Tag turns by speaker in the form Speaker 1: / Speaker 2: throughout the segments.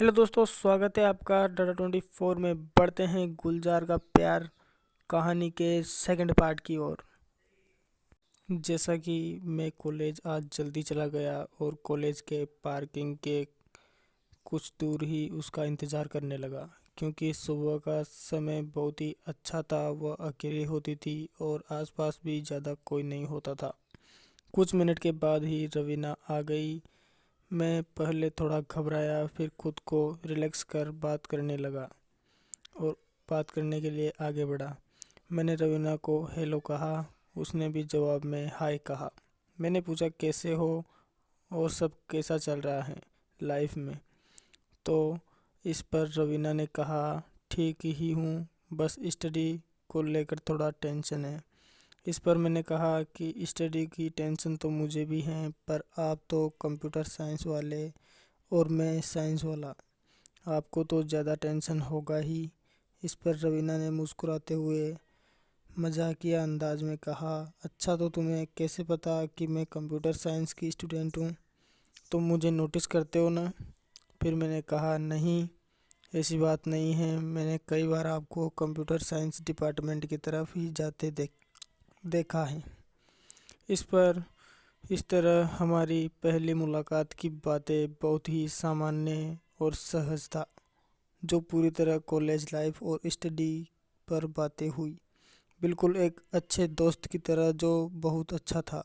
Speaker 1: Hello दोस्तों, स्वागत है आपका डाटा 24 में। बढ़ते हैं गुलजार का प्यार कहानी के सेकंड पार्ट की ओर। जैसा कि मैं कॉलेज आज जल्दी चला गया और कॉलेज के पार्किंग के कुछ दूर ही उसका इंतज़ार करने लगा, क्योंकि सुबह का समय बहुत ही अच्छा था। वह अकेली होती थी और आसपास भी ज़्यादा कोई नहीं होता था। कुछ मिनट के बाद ही रवीना आ गई। मैं पहले थोड़ा घबराया, फिर खुद को रिलैक्स कर बात करने लगा और बात करने के लिए आगे बढ़ा। मैंने रवीना को हेलो कहा। उसने भी जवाब में हाय कहा। मैंने पूछा कैसे हो और सब कैसा चल रहा है लाइफ में। तो इस पर रवीना ने कहा ठीक ही हूँ, बस स्टडी को लेकर थोड़ा टेंशन है। इस पर मैंने कहा कि स्टडी की टेंशन तो मुझे भी है, पर आप तो कंप्यूटर साइंस वाले और मैं साइंस वाला, आपको तो ज़्यादा टेंशन होगा ही। इस पर रवीना ने मुस्कुराते हुए मजाकिया अंदाज में कहा, अच्छा तो तुम्हें कैसे पता कि मैं कंप्यूटर साइंस की स्टूडेंट हूँ? तुम मुझे नोटिस करते हो ना? फिर मैंने कहा नहीं, ऐसी बात नहीं है। मैंने कई बार आपको कंप्यूटर साइंस डिपार्टमेंट की तरफ ही जाते देखा है। इस पर इस तरह हमारी पहली मुलाकात की बातें बहुत ही सामान्य और सहज था, जो पूरी तरह कॉलेज लाइफ और स्टडी पर बातें हुई, बिल्कुल एक अच्छे दोस्त की तरह, जो बहुत अच्छा था।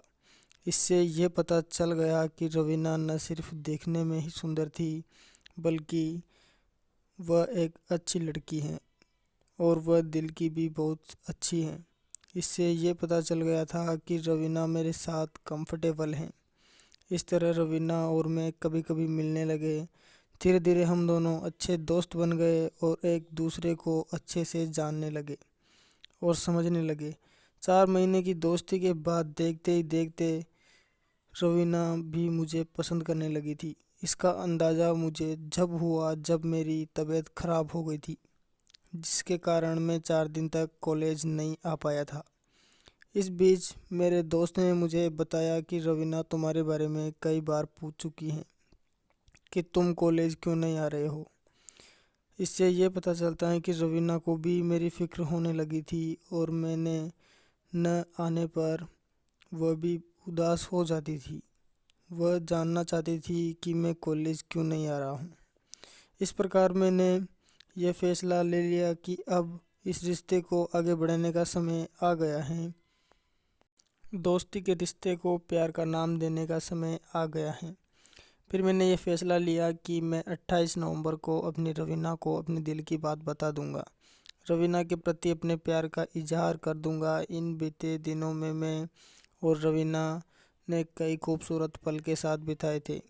Speaker 1: इससे ये पता चल गया कि रवीना न सिर्फ देखने में ही सुंदर थी, बल्कि वह एक अच्छी लड़की है और वह दिल की भी बहुत अच्छी है। इससे ये पता चल गया था कि रवीना मेरे साथ कंफर्टेबल है। इस तरह रवीना और मैं कभी कभी मिलने लगे। धीरे धीरे हम दोनों अच्छे दोस्त बन गए और एक दूसरे को अच्छे से जानने लगे और समझने लगे। 4 महीने की दोस्ती के बाद देखते ही देखते रवीना भी मुझे पसंद करने लगी थी। इसका अंदाज़ा मुझे जब हुआ जब मेरी तबीयत खराब हो गई थी, जिसके कारण मैं 4 दिन तक कॉलेज नहीं आ पाया था। इस बीच मेरे दोस्त ने मुझे बताया कि रवीना तुम्हारे बारे में कई बार पूछ चुकी हैं कि तुम कॉलेज क्यों नहीं आ रहे हो। इससे ये पता चलता है कि रवीना को भी मेरी फ़िक्र होने लगी थी और मैंने न आने पर वह भी उदास हो जाती थी। वह जानना चाहती थी कि मैं कॉलेज क्यों नहीं आ रहा हूँ। इस प्रकार मैंने यह फैसला ले लिया कि अब इस रिश्ते को आगे बढ़ाने का समय आ गया है। दोस्ती के रिश्ते को प्यार का नाम देने का समय आ गया है। फिर मैंने ये फैसला लिया कि मैं 28 नवंबर को अपनी रवीना को अपने दिल की बात बता दूंगा। रवीना के प्रति अपने प्यार का इजहार कर दूंगा। इन बीते दिनों में मैं और रवीना ने कई खूबसूरत पल के साथ बिताए थे,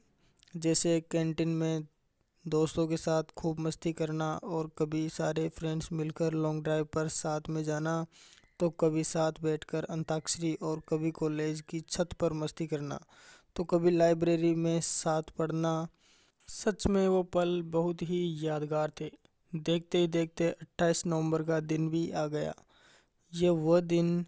Speaker 1: जैसे कैंटीन में दोस्तों के साथ खूब मस्ती करना और कभी सारे फ्रेंड्स मिलकर लॉन्ग ड्राइव पर साथ में जाना, तो कभी साथ बैठकर अंताक्षरी और कभी कॉलेज की छत पर मस्ती करना, तो कभी लाइब्रेरी में साथ पढ़ना। सच में वो पल बहुत ही यादगार थे। देखते ही देखते 28 नवंबर का दिन भी आ गया। ये वह दिन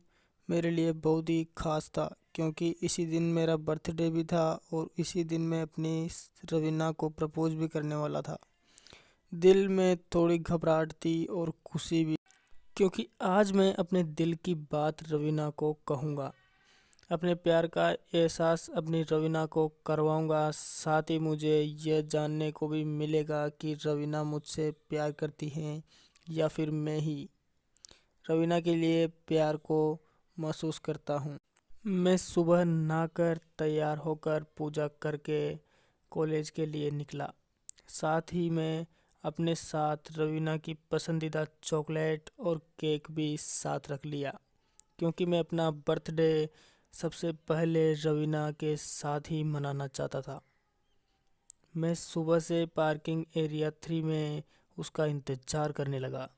Speaker 1: मेरे लिए बहुत ही खास था, क्योंकि इसी दिन मेरा बर्थडे भी था और इसी दिन मैं अपनी रवीना को प्रपोज भी करने वाला था। दिल में थोड़ी घबराहट थी और खुशी भी, क्योंकि आज मैं अपने दिल की बात रवीना को कहूँगा। अपने प्यार का एहसास अपनी रवीना को करवाऊँगा। साथ ही मुझे यह जानने को भी मिलेगा कि रवीना मुझसे प्यार करती हैं या फिर मैं ही रवीना के लिए प्यार को महसूस करता हूँ। मैं सुबह नहाकर तैयार होकर पूजा करके कॉलेज के लिए निकला। साथ ही मैं अपने साथ रवीना की पसंदीदा चॉकलेट और केक भी साथ रख लिया, क्योंकि मैं अपना बर्थडे सबसे पहले रवीना के साथ ही मनाना चाहता था। मैं सुबह से पार्किंग एरिया 3 में उसका इंतज़ार करने लगा।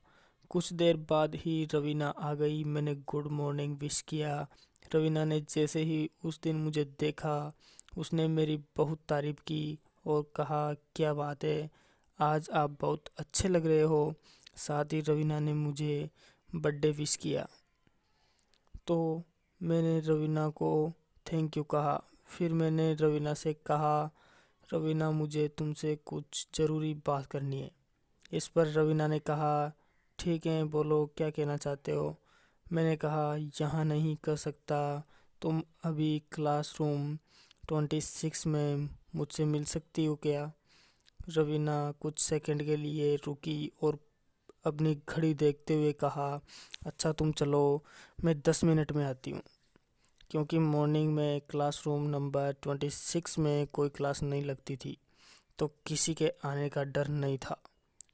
Speaker 1: कुछ देर बाद ही रवीना आ गई। मैंने गुड मॉर्निंग विश किया। रवीना ने जैसे ही उस दिन मुझे देखा, उसने मेरी बहुत तारीफ़ की और कहा क्या बात है, आज आप बहुत अच्छे लग रहे हो। साथ ही रवीना ने मुझे बर्थडे विश किया, तो मैंने रवीना को थैंक यू कहा। फिर मैंने रवीना से कहा, रवीना, मुझे तुमसे कुछ ज़रूरी बात करनी है। इस पर रवीना ने कहा, ठीक है, बोलो क्या कहना चाहते हो। मैंने कहा, यहाँ नहीं कर सकता, तुम अभी क्लासरूम 26 में मुझसे मिल सकती हो क्या। रवीना कुछ सेकंड के लिए रुकी और अपनी घड़ी देखते हुए कहा, अच्छा तुम चलो, मैं 10 मिनट में आती हूँ। क्योंकि मॉर्निंग में क्लासरूम नंबर 26 में कोई क्लास नहीं लगती थी, तो किसी के आने का डर नहीं था।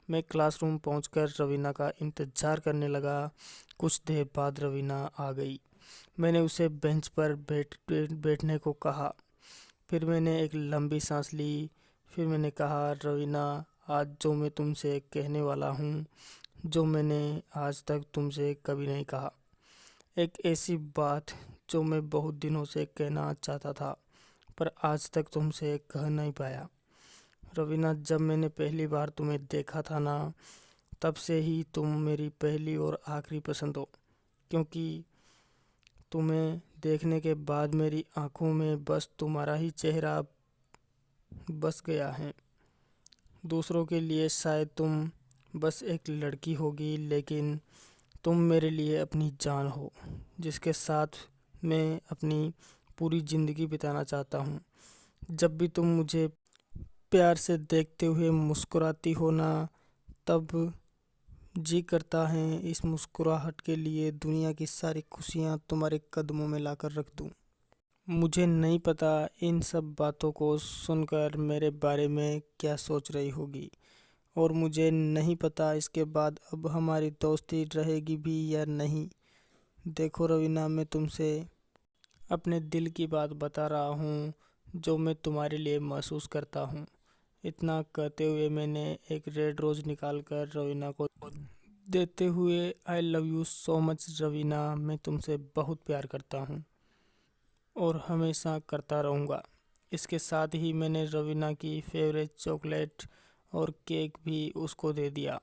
Speaker 1: मैं क्लासरूम पहुंचकर रवीना का इंतज़ार करने लगा। कुछ देर बाद रवीना आ गई। मैंने उसे बेंच पर बैठने को कहा। फिर मैंने एक लंबी सांस ली। फिर मैंने कहा, रवीना, आज जो मैं तुमसे कहने वाला हूँ, जो मैंने आज तक तुमसे कभी नहीं कहा, एक ऐसी बात जो मैं बहुत दिनों से कहना चाहता था, पर आज तक तुमसे कह नहीं पाया। रवीना, जब मैंने पहली बार तुम्हें देखा था ना, तब से ही तुम मेरी पहली और आखिरी पसंद हो। क्योंकि तुम्हें देखने के बाद मेरी आंखों में बस तुम्हारा ही चेहरा बस गया है। दूसरों के लिए शायद तुम बस एक लड़की होगी, लेकिन तुम मेरे लिए अपनी जान हो, जिसके साथ मैं अपनी पूरी ज़िंदगी बिताना चाहता हूँ। जब भी तुम मुझे प्यार से देखते हुए मुस्कुराती हो ना, तब जी करता है इस मुस्कुराहट के लिए दुनिया की सारी खुशियाँ तुम्हारे कदमों में लाकर रख दूँ। मुझे नहीं पता इन सब बातों को सुनकर मेरे बारे में क्या सोच रही होगी, और मुझे नहीं पता इसके बाद अब हमारी दोस्ती रहेगी भी या नहीं। देखो रवीना, मैं तुमसे अपने दिल की बात बता रहा हूँ, जो मैं तुम्हारे लिए महसूस करता हूँ। इतना कहते हुए मैंने एक रेड रोज़ निकाल कर रवीना को देते हुए, आई love you so much Raveena, मैं तुमसे बहुत प्यार करता हूँ और हमेशा करता रहूँगा। इसके साथ ही मैंने रवीना की फेवरेट चॉकलेट और केक भी उसको दे दिया।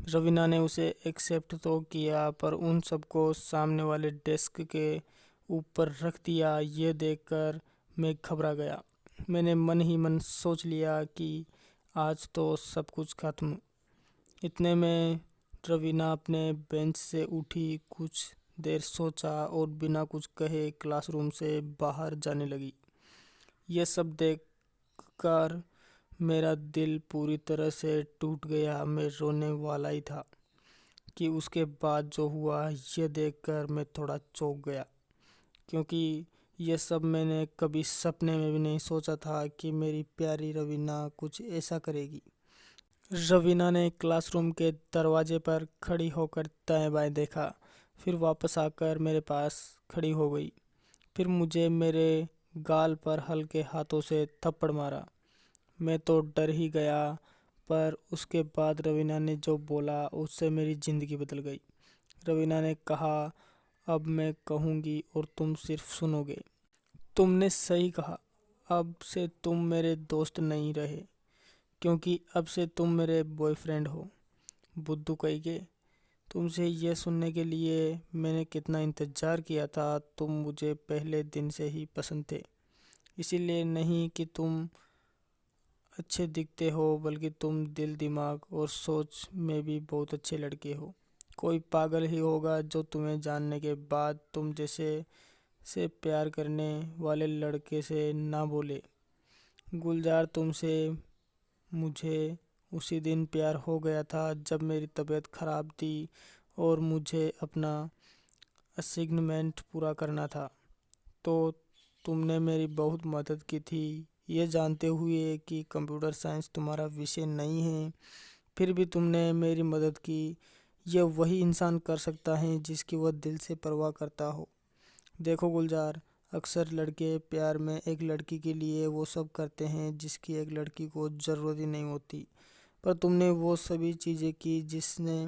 Speaker 1: रवीना ने उसे एक्सेप्ट तो किया, पर उन सबको सामने वाले डेस्क के ऊपर रख दिया। ये देखकर मैं घबरा गया। मैंने मन ही मन सोच लिया कि आज तो सब कुछ खत्म। इतने में रवीना अपने बेंच से उठी, कुछ देर सोचा और बिना कुछ कहे क्लासरूम से बाहर जाने लगी। यह सब देखकर मेरा दिल पूरी तरह से टूट गया। मैं रोने वाला ही था कि उसके बाद जो हुआ, यह देखकर मैं थोड़ा चौंक गया, क्योंकि यह सब मैंने कभी सपने में भी नहीं सोचा था कि मेरी प्यारी रवीना कुछ ऐसा करेगी। रवीना ने क्लासरूम के दरवाजे पर खड़ी होकर दाएं बाएं देखा, फिर वापस आकर मेरे पास खड़ी हो गई। फिर मुझे मेरे गाल पर हल्के हाथों से थप्पड़ मारा। मैं तो डर ही गया, पर उसके बाद रवीना ने जो बोला उससे मेरी ज़िंदगी बदल गई। रवीना ने कहा, अब मैं कहूँगी और तुम सिर्फ सुनोगे। तुमने सही कहा, अब से तुम मेरे दोस्त नहीं रहे, क्योंकि अब से तुम मेरे बॉयफ्रेंड हो। बुद्धू कही के, तुमसे ये सुनने के लिए मैंने कितना इंतज़ार किया था। तुम मुझे पहले दिन से ही पसंद थे, इसीलिए नहीं कि तुम अच्छे दिखते हो, बल्कि तुम दिल, दिमाग और सोच में भी बहुत अच्छे लड़के हो। कोई पागल ही होगा जो तुम्हें जानने के बाद तुम जैसे से प्यार करने वाले लड़के से ना बोले। गुलजार, तुमसे मुझे उसी दिन प्यार हो गया था जब मेरी तबीयत ख़राब थी और मुझे अपना असाइनमेंट पूरा करना था। तो तुमने मेरी बहुत मदद की थी, ये जानते हुए कि कंप्यूटर साइंस तुम्हारा विषय नहीं है, फिर भी तुमने मेरी मदद की। यह वही इंसान कर सकता है जिसकी वह दिल से परवाह करता हो। देखो गुलजार, अक्सर लड़के प्यार में एक लड़की के लिए वो सब करते हैं जिसकी एक लड़की को ज़रूरत ही नहीं होती, पर तुमने वो सभी चीज़ें की जिसने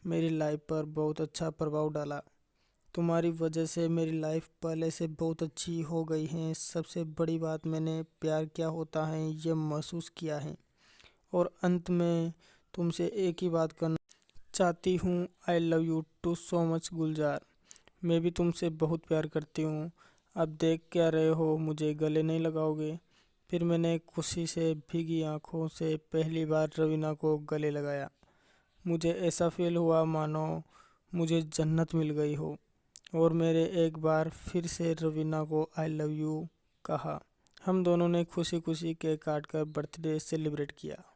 Speaker 1: मेरी लाइफ पर बहुत अच्छा प्रभाव डाला। तुम्हारी वजह से मेरी लाइफ पहले से बहुत अच्छी हो गई है। सबसे बड़ी बात, मैंने प्यार क्या होता है ये महसूस किया है। और अंत में तुमसे एक ही बात करना चाहती हूँ, I love you too so much Gulzar. मैं भी तुमसे बहुत प्यार करती हूँ। अब देख क्या रहे हो, मुझे गले नहीं लगाओगे। फिर मैंने खुशी से भीगी आंखों से पहली बार रवीना को गले लगाया। मुझे ऐसा फील हुआ मानो मुझे जन्नत मिल गई हो और मेरे एक बार फिर से रवीना को आई लव यू कहा। हम दोनों ने खुशी खुशी केक काट कर बर्थडे सेलिब्रेट किया।